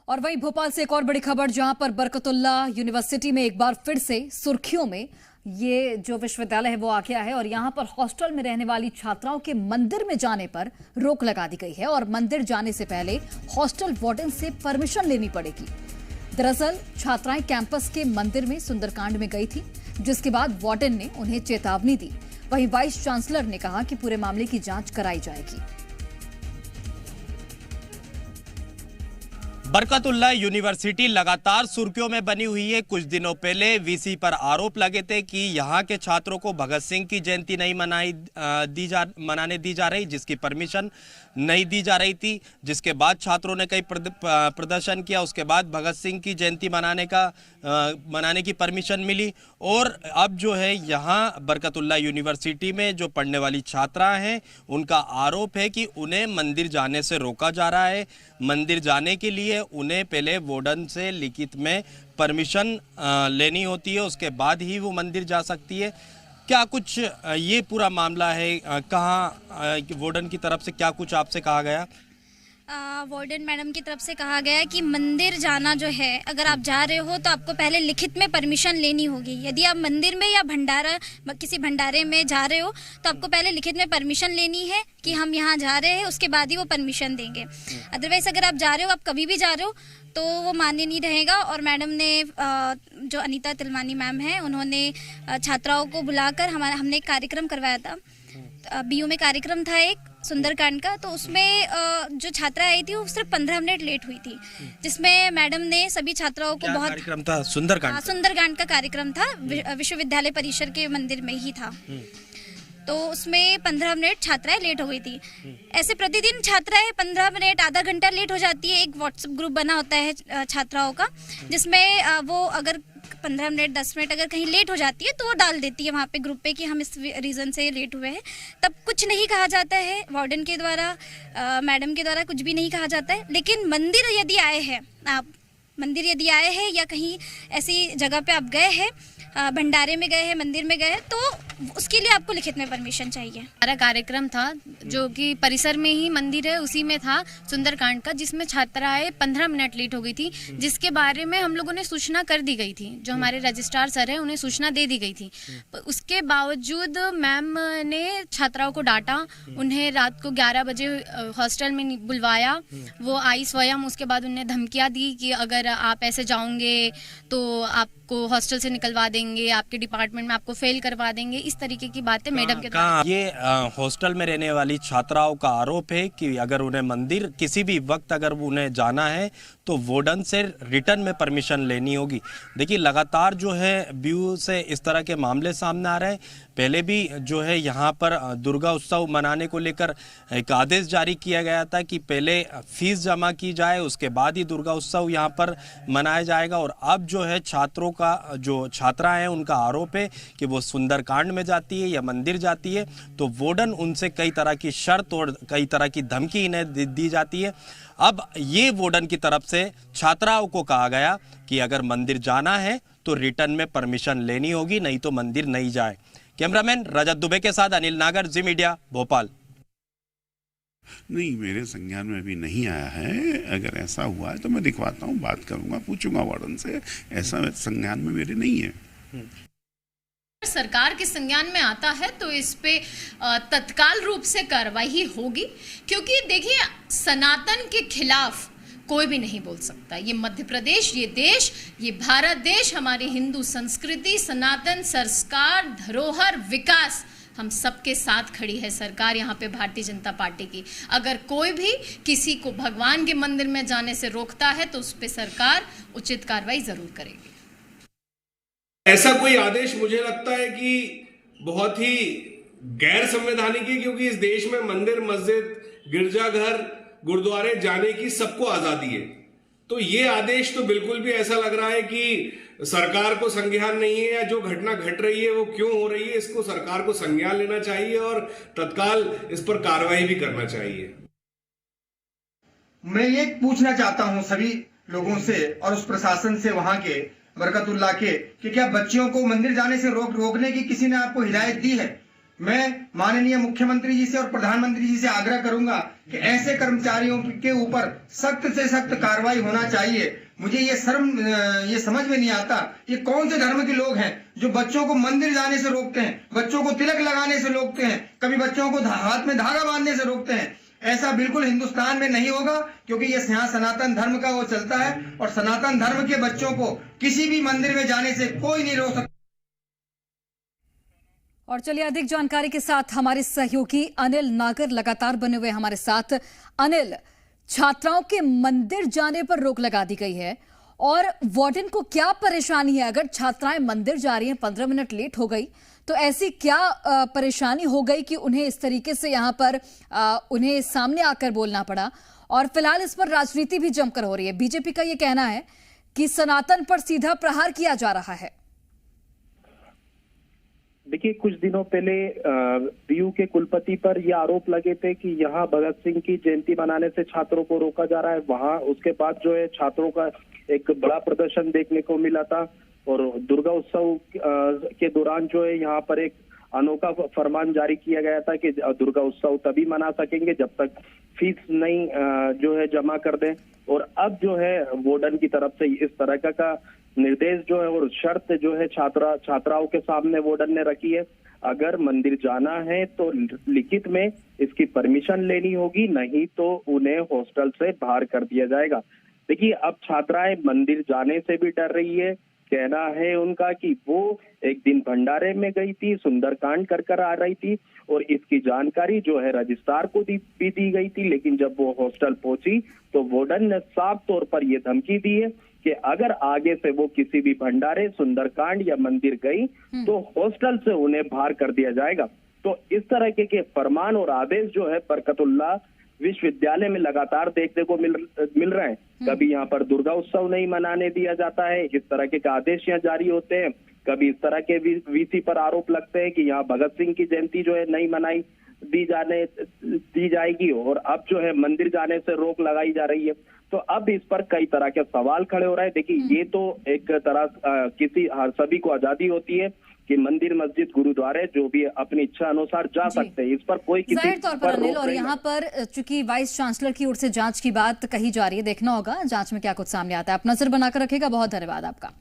और वहीं भोपाल से एक और बड़ी खबर, जहां पर बरकतुल्ला यूनिवर्सिटी में एक बार फिर से सुर्खियों में ये जो विश्वविद्यालय है वो आ गया है। और यहां पर हॉस्टल में रहने वाली छात्राओं के मंदिर में जाने पर रोक लगा दी गई है और मंदिर जाने से पहले हॉस्टल वार्डन से परमिशन लेनी पड़ेगी। दरअसल छात्राएं कैंपस के मंदिर में सुंदरकांड में गई थी, जिसके बाद वार्डन ने उन्हें चेतावनी दी। वहीं वाइस चांसलर ने कहा कि पूरे मामले की जांच कराई जाएगी। बरकतुल्ला यूनिवर्सिटी लगातार सुर्खियों में बनी हुई है। कुछ दिनों पहले वीसी पर आरोप लगे थे कि यहां के छात्रों को भगत सिंह की जयंती नहीं मनाने दी जा रही, जिसकी परमिशन नहीं दी जा रही थी। जिसके बाद छात्रों ने कई प्रदर्शन किया, उसके बाद भगत सिंह की जयंती मनाने की परमिशन मिली। और अब जो है यहां बरकतुल्ला यूनिवर्सिटी में जो पढ़ने वाली छात्रा हैं, उनका आरोप है कि उन्हें मंदिर जाने से रोका जा रहा है। मंदिर जाने के लिए उन्हें पहले वार्डन से लिखित में परमिशन लेनी होती है, उसके बाद ही वो मंदिर जा सकती है। क्या कुछ ये पूरा मामला है, कहाँ वार्डन की तरफ से क्या कुछ आपसे कहा गया? वार्डन मैडम की तरफ से कहा गया है कि मंदिर जाना जो है, अगर आप जा रहे हो तो आपको पहले लिखित में परमिशन लेनी होगी। यदि आप मंदिर में या किसी भंडारे में जा रहे हो तो आपको पहले लिखित में परमिशन लेनी है कि हम यहाँ जा रहे हैं, उसके बाद ही वो परमिशन देंगे। अदरवाइज अगर आप जा रहे हो, आप कभी भी जा रहे हो, तो वो मान्य नहीं रहेगा। और मैडम ने जो अनीता तिलमानी मैम है, उन्होंने छात्राओं को बुलाकर हमने एक कार्यक्रम करवाया था। बीयू में कार्यक्रम था एक सुंदरकांड का, तो उसमें जो छात्रा आई थी वो सिर्फ 15 मिनट लेट हुई थी, जिसमें मैडम ने सभी छात्राओं को बहुत कार्यक्रम था, सुंदरकांड का कार्यक्रम था, विश्वविद्यालय परिसर के मंदिर में ही था। तो उसमें 15 मिनट छात्राएं लेट हो गई थी। ऐसे प्रतिदिन छात्राएं 15 मिनट आधा घंटा लेट हो जाती है। एक व्हाट्सएप ग्रुप बना होता है छात्राओं का, जिसमें वो अगर 15 मिनट 10 मिनट अगर कहीं लेट हो जाती है तो वो डाल देती है वहाँ पे ग्रुप पे कि हम इस रीज़न से लेट हुए हैं। तब कुछ नहीं कहा जाता है वार्डन के द्वारा, मैडम के द्वारा कुछ भी नहीं कहा जाता है। लेकिन मंदिर यदि आए हैं या कहीं ऐसी जगह पे आप गए हैं, भंडारे में गए हैं, मंदिर में गए हैं, तो उसके लिए आपको लिखित में परमिशन चाहिए। हमारा कार्यक्रम था जो कि परिसर में ही मंदिर है, उसी में था सुंदरकांड का, जिसमें छात्राएं 15 मिनट लेट हो गई थी, जिसके बारे में हम लोगों ने सूचना कर दी गई थी। जो हमारे रजिस्ट्रार सर हैं, उन्हें सूचना दे दी गई थी। उसके बावजूद मैम ने छात्राओं को डांटा, उन्हें रात को 11 बजे हॉस्टल में बुलवाया। वो आई स्वयं, उसके बाद उन्हें धमकियाँ दी कि अगर आप ऐसे जाओगे तो आपको हॉस्टल से निकलवा देंगे, आपके डिपार्टमेंट में आपको फेल करवा देंगे, इस तरीके की बातें मैडम के द्वारा। ये हॉस्टल में रहने वाली छात्राओं का आरोप है कि अगर उन्हें मंदिर किसी भी वक्त अगर उन्हें जाना है तो वार्डन से रिटर्न में परमिशन लेनी होगी। देखिए लगातार जो है बीयू से इस तरह के मामले सामने आ रहे हैं। पहले भी जो है यहाँ पर दुर्गा उत्सव मनाने को लेकर एक आदेश जारी किया गया था कि पहले फीस जमा की जाए, उसके बाद ही दुर्गा उत्सव यहाँ पर मनाया जाएगा। और अब जो है छात्रों का जो छात्रा है, उनका आरोप है कि वो सुंदरकांड में जाती है या मंदिर जाती है तो वार्डन उनसे कई तरह की शर्त और कई तरह की धमकी इन्हें दी जाती है। अब ये वार्डन की तरफ से छात्राओं को कहा गया कि अगर मंदिर जाना है तो रिटर्न में परमिशन लेनी होगी, नहीं तो मंदिर नहीं जाए। कैमरामैन रजत दुबे के साथ अनिल नागर, जी मीडिया, भोपाल। नहीं, मेरे संज्ञान में अभी नहीं आया है। अगर ऐसा हुआ है तो मैं दिखवाता हूँ, बात करूंगा, पूछूंगा वार्डन से। ऐसा संज्ञान में मेरे नहीं है। सरकार के संज्ञान में आता है तो इस पे तत्काल रूप से कार्रवाई होगी, क्योंकि देखिए सनातन के खिलाफ कोई भी नहीं बोल सकता। ये मध्य प्रदेश, ये देश, ये भारत देश, हमारी हिंदू संस्कृति, सनातन संस्कार, धरोहर, विकास, हम सबके साथ खड़ी है सरकार यहाँ पे भारतीय जनता पार्टी की। अगर कोई भी किसी को भगवान के मंदिर में जाने से रोकता है तो उस पर सरकार उचित कार्रवाई जरूर करेगी। ऐसा कोई आदेश मुझे लगता है कि बहुत ही गैर संवैधानिक है, क्योंकि इस देश में मंदिर, मस्जिद, गिरजाघर, गुरुद्वारे जाने की सबको आजादी है। तो ये आदेश तो बिल्कुल भी ऐसा लग रहा है कि सरकार को संज्ञान नहीं है, या जो घटना घट रही है वो क्यों हो रही है, इसको सरकार को संज्ञान लेना चाहिए और तत्काल इस पर कार्रवाई भी करना चाहिए। मैं ये पूछना चाहता हूं सभी लोगों से और उस प्रशासन से वहां के बरकतुल्ला के, कि क्या बच्चियों को मंदिर जाने से रोकने की किसी ने आपको हिदायत दी है? मैं माननीय मुख्यमंत्री जी से और प्रधानमंत्री जी से आग्रह करूंगा कि ऐसे कर्मचारियों के ऊपर सख्त से सख्त कार्रवाई होना चाहिए। मुझे ये समझ में नहीं आता, ये कौन से धर्म के लोग हैं जो बच्चों को मंदिर जाने से रोकते हैं, बच्चों को तिलक लगाने से रोकते हैं, कभी बच्चों को हाथ में धागा बांधने से रोकते हैं। ऐसा बिल्कुल हिंदुस्तान में नहीं होगा, क्योंकि ये यहाँ सनातन धर्म का वो चलता है और सनातन धर्म के बच्चों को किसी भी मंदिर में जाने से कोई नहीं रोक सकता। और चलिए अधिक जानकारी के साथ हमारे सहयोगी अनिल नागर लगातार बने हुए हमारे साथ। अनिल, छात्राओं के मंदिर जाने पर रोक लगा दी गई है और वार्डन को क्या परेशानी है? अगर छात्राएं मंदिर जा रही हैं, 15 मिनट लेट हो गई, तो ऐसी क्या परेशानी हो गई कि उन्हें इस तरीके से यहां पर उन्हें सामने आकर बोलना पड़ा? और फिलहाल इस पर राजनीति भी जमकर हो रही है। बीजेपी का यह कहना है कि सनातन पर सीधा प्रहार किया जा रहा है। देखिए, कुछ दिनों पहले बीयू के कुलपति पर यह आरोप लगे थे कि यहाँ भगत सिंह की जयंती मनाने से छात्रों को रोका जा रहा है। वहाँ उसके बाद जो है छात्रों का एक बड़ा प्रदर्शन देखने को मिला था और दुर्गा उत्सव के दौरान जो है यहाँ पर एक अनोखा फरमान जारी किया गया था कि दुर्गा उत्सव तभी मना सकेंगे जब तक फीस नहीं जो है जमा कर दें। और अब जो है वार्डन की तरफ से इस तरह का निर्देश जो है और शर्त जो है छात्राओं के सामने वार्डन ने रखी है। अगर मंदिर जाना है तो लिखित में इसकी परमिशन लेनी होगी, नहीं तो उन्हें हॉस्टल से बाहर कर दिया जाएगा। देखिए, अब छात्राएं मंदिर जाने से भी डर रही है। कहना है उनका कि वो एक दिन भंडारे में गई थी, सुंदरकांड कर आ रही थी और इसकी जानकारी जो है रजिस्ट्रार को भी दी गई थी, लेकिन जब वो हॉस्टल पहुंची तो वार्डन ने साफ तौर पर यह धमकी दी है कि अगर आगे से वो किसी भी भंडारे, सुंदरकांड या मंदिर गई तो हॉस्टल से उन्हें बाहर कर दिया जाएगा। तो इस तरह के फरमान और आदेश जो है बरकतुल्लाह विश्वविद्यालय में लगातार देखने को मिल रहे हैं। कभी यहाँ पर दुर्गा उत्सव नहीं मनाने दिया जाता है, इस तरह के आदेश यहाँ जारी होते हैं। कभी इस तरह के वीसी पर आरोप लगते हैं कि यहाँ भगत सिंह की जयंती जो है नहीं मनाई दी जाएगी और अब जो है मंदिर जाने से रोक लगाई जा रही है। तो अब इस पर कई तरह के सवाल खड़े हो रहे हैं। देखिए, ये तो एक तरह सभी को आजादी होती है कि मंदिर, मस्जिद, गुरुद्वारे जो भी अपनी इच्छा अनुसार जा सकते हैं, इस पर कोई किसी जाहिर तौर पर अनिल, और यहाँ पर चूंकि वाइस चांसलर की ओर से जांच की बात कही जा रही है, देखना होगा जांच में क्या कुछ सामने आता है। आप नजर बनाकर रखेगा। बहुत धन्यवाद आपका।